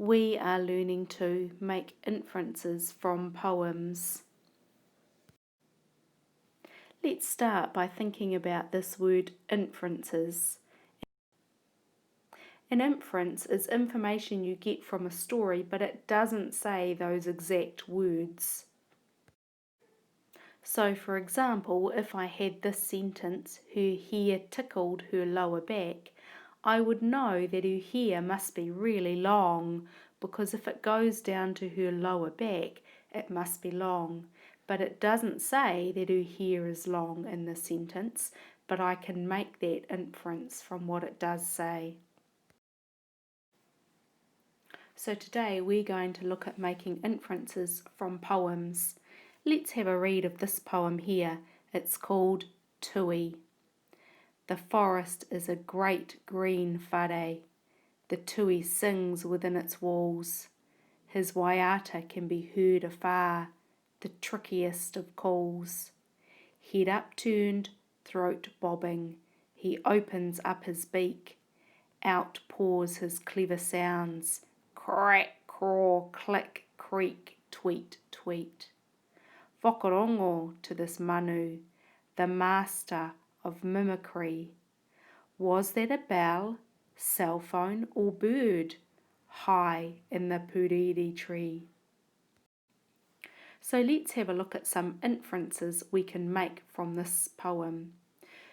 we are learning to make inferences from poems. Let's start by thinking about this word inferences. An inference is information you get from a story, but it doesn't say those exact words. So, for example, if I had this sentence, her hair tickled her lower back, I would know that her hair must be really long, because if it goes down to her lower back, it must be long. But it doesn't say that her hair is long in the sentence, but I can make that inference from what it does say. So today we're going to look at making inferences from poems. Let's have a read of this poem here. It's called Tui. The forest is a great green whare. The tui sings within its walls. His waiata can be heard afar, the trickiest of calls. Head upturned, throat bobbing, he opens up his beak. Out pours his clever sounds. Crack, craw, click, creak, tweet, tweet. Whakarongo to this manu, the master of mimicry. Was that a bell, cell phone, or bird high in the puriri tree? So let's have a look at some inferences we can make from this poem.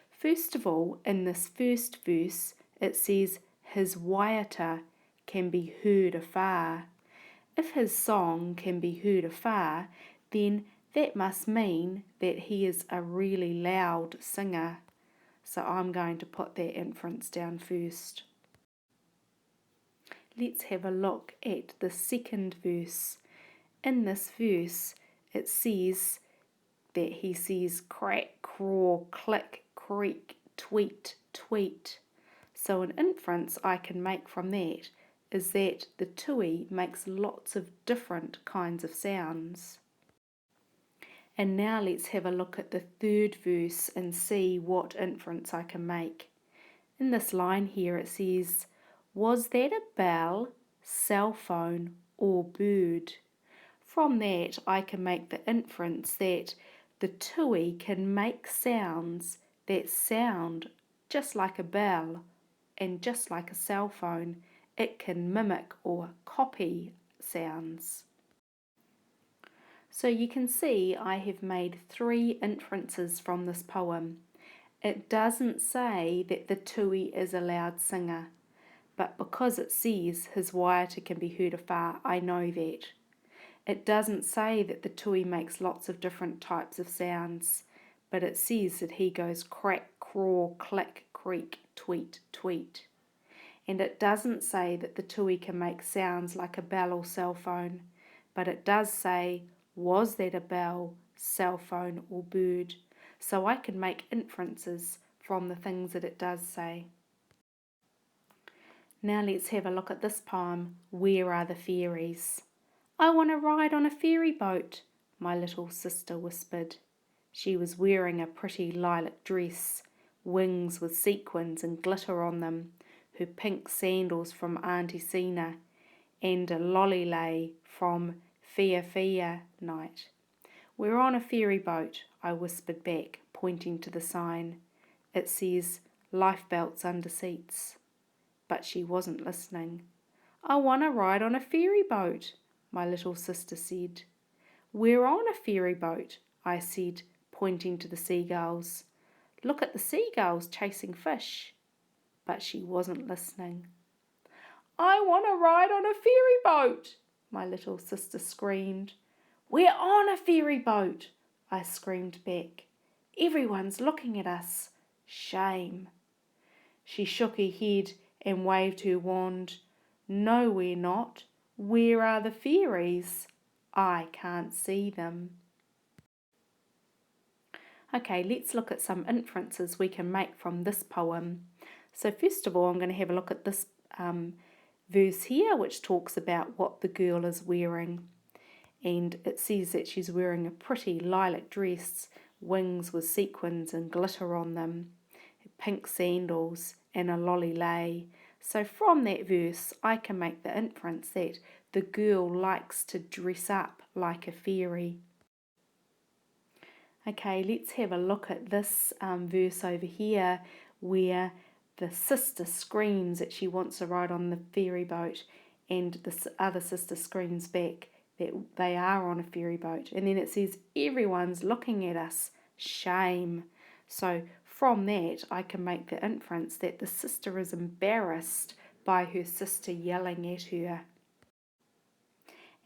First of all, in this first verse, it says his waiata can be heard afar. If his song can be heard afar, then that must mean that he is a really loud singer. So I'm going to put that inference down first. Let's have a look at the second verse. In this verse, it says that he says crack, craw, click, creak, tweet, tweet. So an inference I can make from that is that the tui makes lots of different kinds of sounds. And now let's have a look at the third verse and see what inference I can make. In this line here it says, was that a bell, cell phone, or bird? From that I can make the inference that the tui can make sounds that sound just like a bell and just like a cell phone. It can mimic or copy sounds. So you can see I have made 3 inferences from this poem. It doesn't say that the tui is a loud singer, but because it says his waiata can be heard afar, I know that. It doesn't say that the tui makes lots of different types of sounds, but it says that he goes crack, craw, click, creak, tweet, tweet. And it doesn't say that the tui can make sounds like a bell or cell phone, but it does say, was that a bell, cell phone, or bird? So I can make inferences from the things that it does say. Now let's have a look at this poem, Where Are the Fairies? I want to ride on a fairy boat, my little sister whispered. She was wearing a pretty lilac dress, wings with sequins and glitter on them, her pink sandals from Auntie Sina, and a lollylay from Fia Fia night. We're on a ferry boat, I whispered back, pointing to the sign. It says, lifebelts under seats. But she wasn't listening. I want to ride on a ferry boat, my little sister said. We're on a ferry boat, I said, pointing to the seagulls. Look at the seagulls chasing fish. But she wasn't listening. I want to ride on a ferry boat, my little sister screamed. We're on a ferry boat, I screamed back. Everyone's looking at us. Shame. She shook her head and waved her wand. No, we're not. Where are the fairies? I can't see them. Okay, let's look at some inferences we can make from this poem. So first of all, I'm going to have a look at this verse here, which talks about what the girl is wearing. And it says that she's wearing a pretty lilac dress, wings with sequins and glitter on them, pink sandals and a lollylay. So from that verse, I can make the inference that the girl likes to dress up like a fairy. Okay, let's have a look at this verse over here where the sister screams that she wants to ride on the ferry boat, and the other sister screams back that they are on a ferry boat. And then it says, everyone's looking at us. Shame. So from that, I can make the inference that the sister is embarrassed by her sister yelling at her.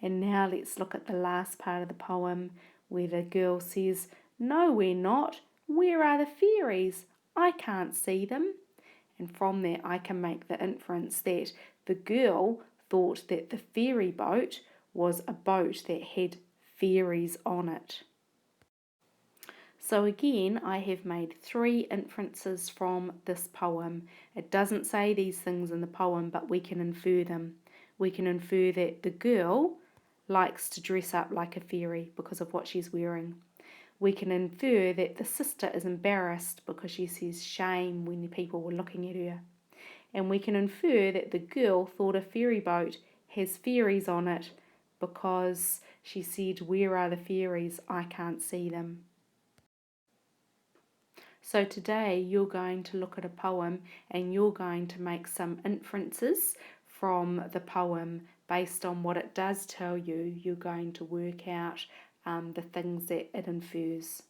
And now let's look at the last part of the poem where the girl says, no, we're not. Where are the fairies? I can't see them. And from that I can make the inference that the girl thought that the ferry boat was a boat that had fairies on it. So again, I have made 3 inferences from this poem. It doesn't say these things in the poem, but we can infer them. We can infer that the girl likes to dress up like a fairy because of what she's wearing. We can infer that the sister is embarrassed because she says shame when the people were looking at her. And we can infer that the girl thought a ferry boat has fairies on it because she said, where are the fairies? I can't see them. So today you're going to look at a poem and you're going to make some inferences from the poem based on what it does tell you. You're going to work out the things that it infers.